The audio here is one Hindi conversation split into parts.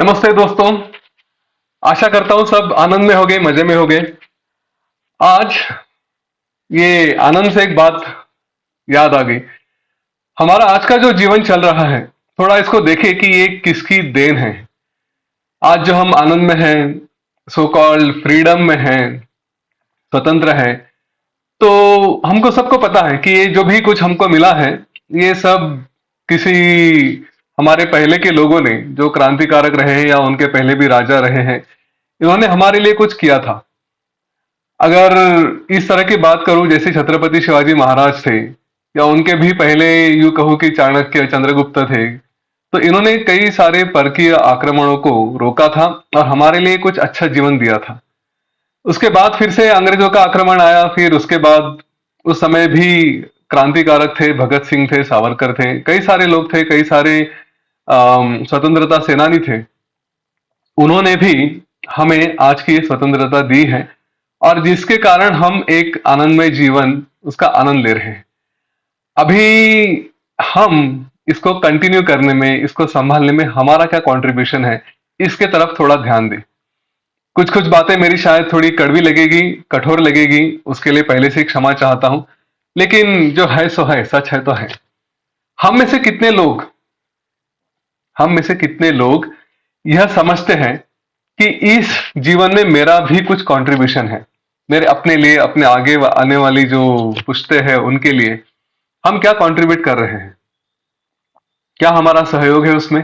नमस्ते दोस्तों। आशा करता हूं सब आनंद में होंगे, मजे में होंगे। आज ये आनंद से एक बात याद आ गई। हमारा आज का जो जीवन चल रहा है, थोड़ा इसको देखें कि ये किसकी देन है। आज जो हम आनंद में हैं, सो कॉल्ड फ्रीडम में हैं, स्वतंत्र हैं, तो हमको सबको पता है कि ये जो भी कुछ हमको मिला है, ये सब किसी हमारे पहले के लोगों ने, जो क्रांतिकारक रहे हैं या उनके पहले भी राजा रहे हैं, इन्होंने हमारे लिए कुछ किया था। अगर इस तरह की बात करूं, जैसे छत्रपति शिवाजी महाराज थे या उनके भी पहले यूं कहो कि चाणक्य, चंद्रगुप्त थे, तो इन्होंने कई सारे परकीय आक्रमणों को रोका था और हमारे लिए कुछ अच्छा जीवन दिया था। उसके बाद फिर से अंग्रेजों का आक्रमण आया। फिर उसके बाद उस समय भी क्रांतिकारक थे, भगत सिंह थे, सावरकर थे, कई सारे लोग थे, कई सारे स्वतंत्रता सेनानी थे। उन्होंने भी हमें आज की स्वतंत्रता दी है और जिसके कारण हम एक आनंदमय जीवन उसका आनंद ले रहे हैं। अभी हम इसको कंटिन्यू करने में, इसको संभालने में हमारा क्या कंट्रीब्यूशन है, इसके तरफ थोड़ा ध्यान दें। कुछ कुछ बातें मेरी शायद थोड़ी कड़वी लगेगी, कठोर लगेगी, उसके लिए पहले से ही क्षमा चाहता हूं। लेकिन जो है सो है, सच है तो है। हम में से कितने लोग हम में से कितने लोग यह समझते हैं कि इस जीवन में मेरा भी कुछ कंट्रीब्यूशन है, मेरे अपने लिए, अपने आगे आने वाली जो पुश्ते हैं उनके लिए हम क्या कंट्रीब्यूट कर रहे हैं, क्या हमारा सहयोग है उसमें,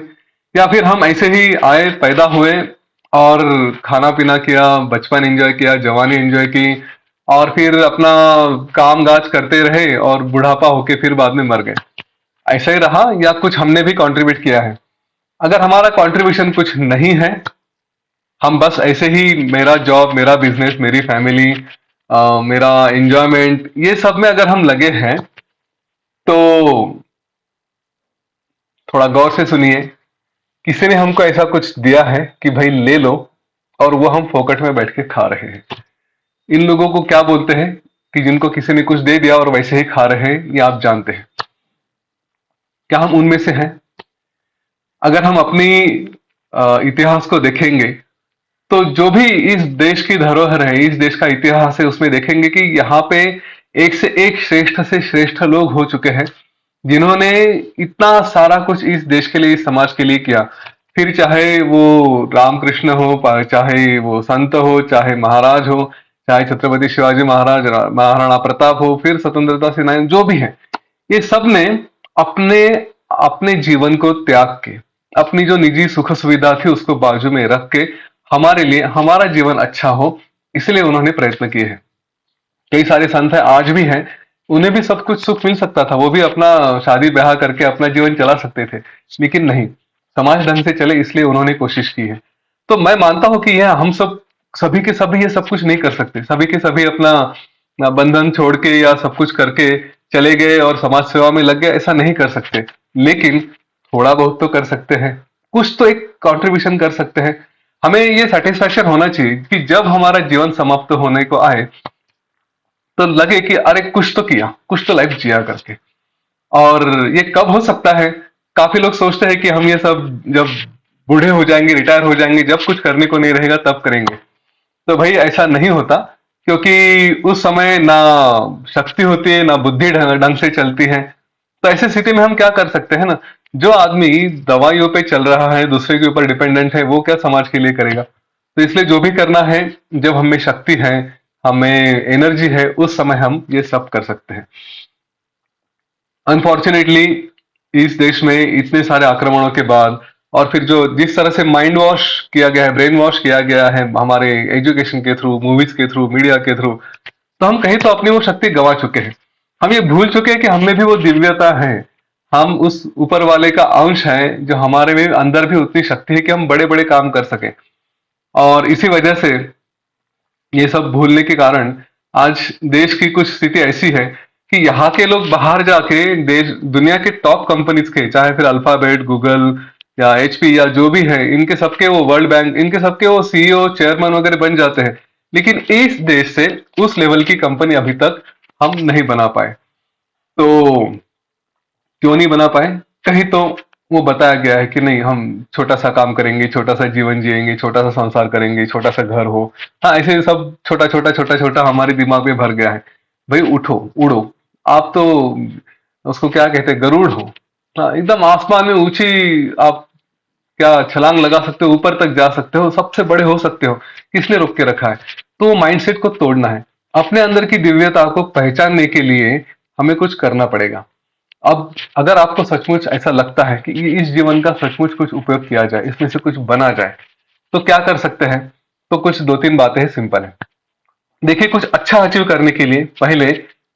या फिर हम ऐसे ही आए, पैदा हुए और खाना पीना किया, बचपन एंजॉय किया, जवानी एंजॉय की और फिर अपना काम काज करते रहे और बुढ़ापा होके फिर बाद में मर गए। ऐसा ही रहा या कुछ हमने भी कंट्रीब्यूट किया है? अगर हमारा कंट्रीब्यूशन कुछ नहीं है, हम बस ऐसे ही मेरा जॉब, मेरा बिजनेस, मेरी फैमिली, मेरा एंजॉयमेंट, ये सब में अगर हम लगे हैं, तो थोड़ा गौर से सुनिए। किसी ने हमको ऐसा कुछ दिया है कि भाई ले लो, और वो हम फोकट में बैठ के खा रहे हैं। इन लोगों को क्या बोलते हैं कि जिनको किसी ने कुछ दे दिया और वैसे ही खा रहे हैं, ये आप जानते हैं? क्या हम उनमें से हैं? अगर हम अपनी इतिहास को देखेंगे, तो जो भी इस देश की धरोहर है, इस देश का इतिहास है, उसमें देखेंगे कि यहाँ पे एक से एक श्रेष्ठ से श्रेष्ठ लोग हो चुके हैं, जिन्होंने इतना सारा कुछ इस देश के लिए, इस समाज के लिए किया। फिर चाहे वो रामकृष्ण हो, चाहे वो संत हो, चाहे महाराज हो, चाहे छत्रपति शिवाजी महाराज, महाराणा प्रताप हो, फिर स्वतंत्रता सेनानी जो भी है, ये सब ने अपने अपने जीवन को त्याग के, अपनी जो निजी सुख सुविधा थी उसको बाजू में रख के हमारे लिए, हमारा जीवन अच्छा हो, इसलिए उन्होंने प्रयत्न किए हैं। कई सारे संत हैं, आज भी हैं, उन्हें भी सब कुछ सुख मिल सकता था, वो भी अपना शादी ब्याह करके अपना जीवन चला सकते थे, लेकिन नहीं, समाज ढंग से चले इसलिए उन्होंने कोशिश की है। तो मैं मानता हूं कि यह हम सब, सभी के सभी ये सब कुछ नहीं कर सकते, सभी के सभी अपना बंधन छोड़ के या सब कुछ करके चले गए और समाज सेवा में लग गए, ऐसा नहीं कर सकते। लेकिन थोड़ा बहुत तो कर सकते हैं, कुछ तो एक कंट्रीब्यूशन कर सकते हैं। हमें ये सेटिस्फेक्शन होना चाहिए कि जब हमारा जीवन समाप्त होने को आए, तो लगे कि अरे कुछ तो किया, कुछ तो लाइफ जिया करके। और ये कब हो सकता है? काफी लोग सोचते हैं कि हम ये सब जब बूढ़े हो जाएंगे, रिटायर हो जाएंगे, जब कुछ करने को नहीं रहेगा तब करेंगे। तो भाई ऐसा नहीं होता, क्योंकि उस समय ना शक्ति होती है, ना बुद्धि ढंग ढंग से चलती है। तो ऐसी स्थिति में हम क्या कर सकते हैं ना, जो आदमी दवाइयों पे चल रहा है, दूसरे के ऊपर डिपेंडेंट है, वो क्या समाज के लिए करेगा? तो इसलिए जो भी करना है, जब हमें शक्ति है, हमें एनर्जी है, उस समय हम ये सब कर सकते हैं। अनफॉर्चुनेटली इस देश में इतने सारे आक्रमणों के बाद, और फिर जो जिस तरह से माइंड वॉश किया गया है, ब्रेन वॉश किया गया है हमारे एजुकेशन के थ्रू, मूवीज के थ्रू, मीडिया के थ्रू, तो हम कहीं तो अपनी वो शक्ति गंवा चुके हैं। हम ये भूल चुके हैं कि हम में भी वो दिव्यता है, हम उस ऊपर वाले का अंश है, जो हमारे में अंदर भी उतनी शक्ति है कि हम बड़े बड़े काम कर सकें। और इसी वजह से ये सब भूलने के कारण आज देश की कुछ स्थिति ऐसी है कि यहाँ के लोग बाहर जाके देश, दुनिया के टॉप कंपनीज के, चाहे फिर अल्फाबेट, गूगल या एचपी या जो भी है, इनके सबके वो, वर्ल्ड बैंक, इनके सबके वो सीईओ, चेयरमैन वगैरह बन जाते हैं। लेकिन इस देश से उस लेवल की कंपनी अभी तक हम नहीं बना पाए। तो क्यों नहीं बना पाए? कहीं तो वो बताया गया है कि नहीं, हम छोटा सा काम करेंगे, छोटा सा जीवन जिएंगे, छोटा सा संसार करेंगे, छोटा सा घर हो। हाँ, ऐसे सब छोटा छोटा छोटा छोटा हमारे दिमाग में भर गया है। भाई उठो, उड़ो। आप तो उसको क्या कहते हैं, गरुड़ हो। हाँ, एकदम आसमान में ऊंची आप क्या छलांग लगा सकते हो, ऊपर तक जा सकते हो, सबसे बड़े हो सकते हो। किसने रोक के रखा है? तो माइंडसेट को तोड़ना है। अपने अंदर की दिव्यता को पहचानने के लिए हमें कुछ करना पड़ेगा। अब अगर आपको सचमुच ऐसा लगता है कि इस जीवन का सचमुच कुछ उपयोग किया जाए, इसमें से कुछ बना जाए, तो क्या कर सकते हैं? तो कुछ दो तीन बातें हैं, सिंपल है। देखिए, कुछ अच्छा अचीव करने के लिए पहले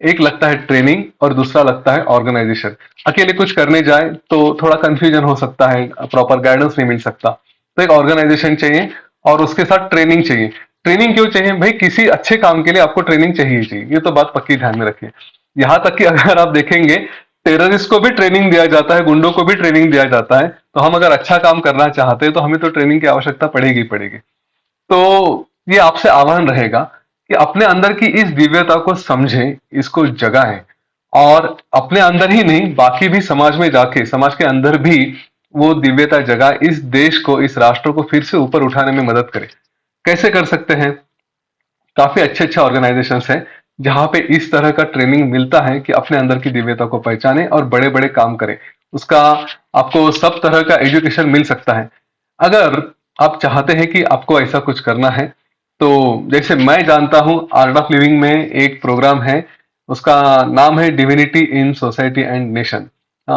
एक लगता है ट्रेनिंग और दूसरा लगता है ऑर्गेनाइजेशन। अकेले कुछ करने जाए तो थोड़ा कंफ्यूजन हो सकता है, प्रॉपर गाइडेंस नहीं मिल सकता। तो एक ऑर्गेनाइजेशन चाहिए और उसके साथ ट्रेनिंग चाहिए। ट्रेनिंग क्यों चाहिए भाई? किसी अच्छे काम के लिए आपको ट्रेनिंग चाहिए ही चाहिए, ये तो बात पक्की ध्यान में रखिए। यहां तक कि अगर आप देखेंगे, टेररिस्ट को भी ट्रेनिंग दिया जाता है, गुंडों को भी ट्रेनिंग दिया जाता है। तो हम अगर अच्छा काम करना चाहते हैं तो हमें तो ट्रेनिंग की आवश्यकता पड़ेगी ही पड़ेगी। तो ये आपसे आह्वान रहेगा कि अपने अंदर की इस दिव्यता को समझें, इसको जगाएं, और अपने अंदर ही नहीं, बाकी भी समाज में जाके, समाज के अंदर भी वो दिव्यता जगा, इस देश को, इस राष्ट्र को फिर से ऊपर उठाने में मदद करें। कैसे कर सकते हैं? काफी अच्छे अच्छे ऑर्गेनाइजेशंस हैं जहां पे इस तरह का ट्रेनिंग मिलता है कि अपने अंदर की दिव्यता को पहचाने और बड़े बड़े काम करें। उसका आपको सब तरह का एजुकेशन मिल सकता है। अगर आप चाहते हैं कि आपको ऐसा कुछ करना है, तो जैसे मैं जानता हूं, आर्ट ऑफ लिविंग में एक प्रोग्राम है, उसका नाम है divinity in society and nation.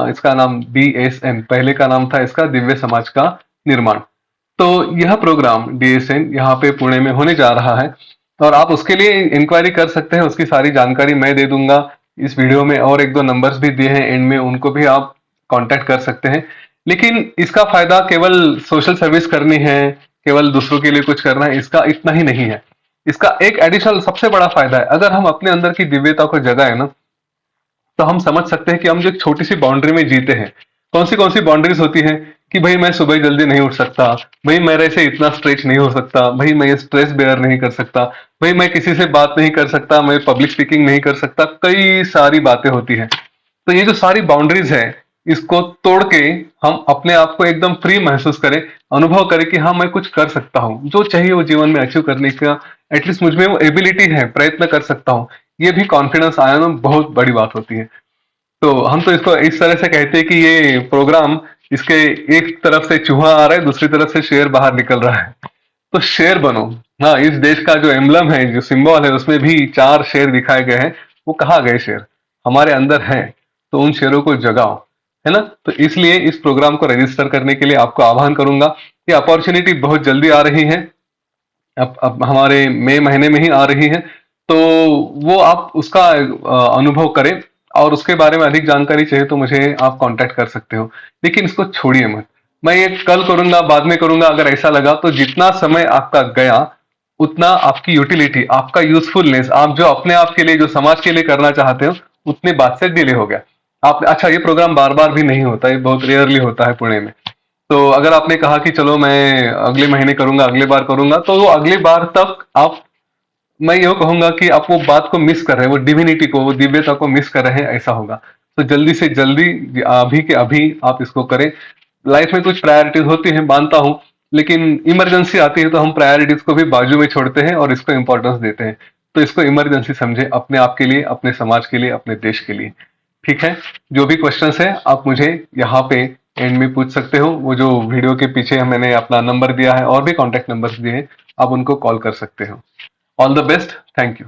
इसका नाम DSN, पहले का नाम था इसका दिव्य समाज का निर्माण। तो यह प्रोग्राम DSN यहाँ पे पुणे में होने जा रहा है, और आप उसके लिए इंक्वायरी कर सकते हैं। उसकी सारी जानकारी मैं दे दूंगा इस वीडियो में, और एक दो नंबर्स भी दिए हैं एंड में, उनको भी आप कांटेक्ट कर सकते हैं। लेकिन इसका फायदा केवल सोशल सर्विस करनी है, केवल दूसरों के लिए कुछ करना है, इसका इतना ही नहीं है। इसका एक एडिशनल सबसे बड़ा फायदा है, अगर हम अपने अंदर की दिव्यता को जगाए ना, तो हम समझ सकते हैं कि हम जो एक छोटी सी बाउंड्री में जीते हैं। कौन सी बाउंड्रीज होती हैं? कि भाई मैं सुबह जल्दी नहीं उठ सकता, भाई मेरे से इतना स्ट्रेच नहीं हो सकता, भाई मैं ये स्ट्रेस बेयर नहीं कर सकता, भाई मैं किसी से बात नहीं कर सकता, मैं पब्लिक स्पीकिंग नहीं कर सकता, कई सारी बातें होती हैं। तो ये जो सारी बाउंड्रीज है, इसको तोड़ के हम अपने आप को एकदम फ्री महसूस करें, अनुभव करें कि हाँ, मैं कुछ कर सकता हूँ, जो चाहिए वो जीवन में अचीव करने का एटलीस्ट मुझ में वो एबिलिटी है, प्रयत्न कर सकता हूँ। ये भी कॉन्फिडेंस आना बहुत बड़ी बात होती है। तो हम तो इसको इस तरह से कहते हैं कि ये प्रोग्राम, इसके एक तरफ से चूहा आ रहा है, दूसरी तरफ से शेर बाहर निकल रहा है। तो शेर बनो। हाँ, इस देश का जो एम्बलम है, जो सिंबल है, उसमें भी चार शेर दिखाए गए हैं। वो कहाँ गए शेर? हमारे अंदर हैं। तो उन शेरों को जगाओ, है ना? तो इसलिए इस प्रोग्राम को रजिस्टर करने के लिए आपको आह्वान करूंगा। ये अपॉर्चुनिटी बहुत जल्दी आ रही है, अब हमारे मई महीने में ही आ रही है। तो वो आप उसका अनुभव करें, और उसके बारे में अधिक जानकारी चाहिए तो मुझे आप कांटेक्ट कर सकते हो। लेकिन इसको छोड़िए मत। मैं ये कल करूंगा, बाद में करूंगा, अगर ऐसा लगा तो जितना समय आपका गया, उतना आपकी यूटिलिटी, आपका यूजफुलनेस, आप जो अपने आप के लिए, जो समाज के लिए करना चाहते हो, उतने बात से डिले हो गया। आप अच्छा, ये प्रोग्राम बार बार भी नहीं होता, ये बहुत रेयरली होता है पुणे में। तो अगर आपने कहा कि चलो मैं अगले महीने करूंगा, अगले बार करूंगा, तो वो अगली बार तक आप, मैं ये कहूंगा कि आप वो बात को मिस कर रहे हैं, वो डिविनिटी को, वो दिव्यता को मिस कर रहे हैं, ऐसा होगा। तो जल्दी से जल्दी, अभी के अभी आप इसको करें। लाइफ में कुछ प्रायोरिटीज होती हैं, मानता हूं, लेकिन इमरजेंसी आती है तो हम प्रायोरिटीज को भी बाजू में छोड़ते हैं और इसको इंपॉर्टेंस देते हैं। तो इसको इमरजेंसी समझे, अपने आप के लिए, अपने समाज के लिए, अपने देश के लिए। ठीक है? जो भी क्वेश्चंस है आप मुझे यहाँ पे एंड में पूछ सकते हो। वो जो वीडियो के पीछे मैंने अपना नंबर दिया है और भी कॉन्टेक्ट नंबर्स दिए हैं, आप उनको कॉल कर सकते हो। All the best, thank you.